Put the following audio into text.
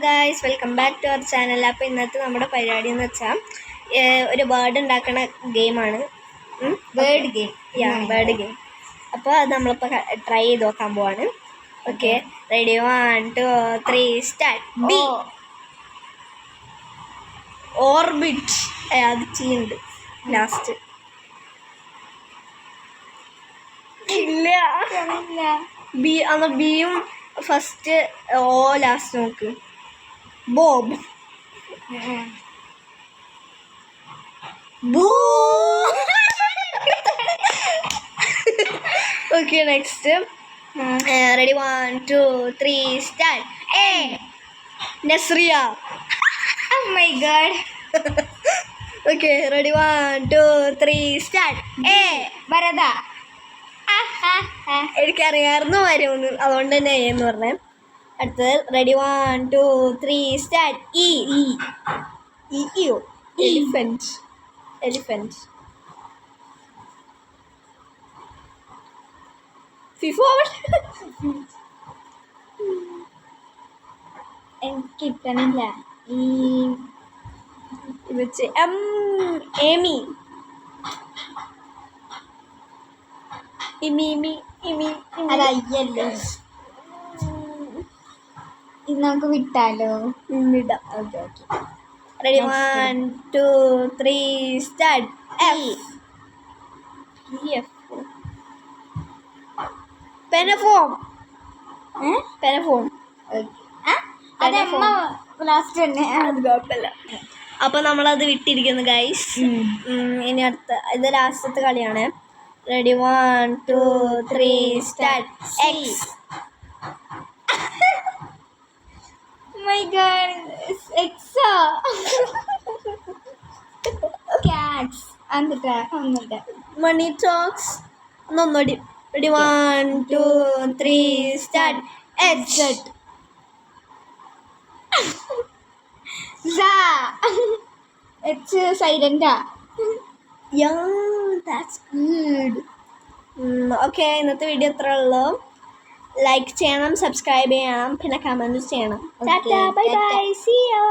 Guys, welcome back to our channel. അപ്പോൾ ഇന്നത്തെ നമ്മുടെ പരിപാടി എന്ന് വെച്ചാൽ ഒരു ബേർഡ് ഉണ്ടാക്കുന്ന ഗെയിമാണ്. Bird game. അപ്പോൾ അത് നമ്മളിപ്പോൾ ട്രൈ ചെയ്ത് നോക്കാൻ പോവാണ്. Okay, ready, 1 2 3 start. B orbit. അത് ചെയ്യുന്നുണ്ട് ലാസ്റ്റ്. ഇല്ല, ബി അന്ന് ബിയും ഫസ്റ്റ്, ഓ ലാസ്റ്റ് നോക്ക്. ബോബ്. Okay, next. Ready, 1 2 3 start. A Nazriya. Oh my god. Okay, ready, 1 2 3 start. A ഭരത. എനിക്കറിയാമായിരുന്നു വരുമെന്ന്, അതുകൊണ്ട് തന്നെ എ എന്ന് പറഞ്ഞേ. അടുത്തത് റെഡി, 1 2 3 സ്റ്റാർട്ട്. E elephant. എനിക്ക് കിട്ടണില്ല. ഏമി. അതയ്യല്ലേ, ഇത് നമുക്ക് വിട്ടാലോ? വിടാം. ഓക്കെ. Ready, 1 2 3 start. പെനഫോം. അതമ്മ ലാസ്റ്റ് തന്നെ. അത് കുഴപ്പമില്ല. അപ്പൊ നമ്മളത് വിട്ടിരിക്കുന്നു ഗൈസ്. ഇനി അടുത്ത, ഇത് ലാസ്റ്റത്തെ കളിയാണ്. Ready, 1 2 3 start. X. My god, എക്സാ. ക്യാറ്റ്സ്. എന്നിട്ട് മണി ടോക്സ്. ഒന്നൊടി. Ready, 1 2 3 start. എക്സെറ്റ്. എച്ച് സൈലന്റാ. That's good. ഓക്കെ, ഇന്നത്തെ വീഡിയോ ഇത്ര ഉള്ളൂ. ലൈക്ക് ചെയ്യണം, സബ്സ്ക്രൈബ് ചെയ്യണം, പിന്നെ കമൻറ്റ് ചെയ്യണം. ടാറ്റാ, ബൈ ബൈ, സീ യു.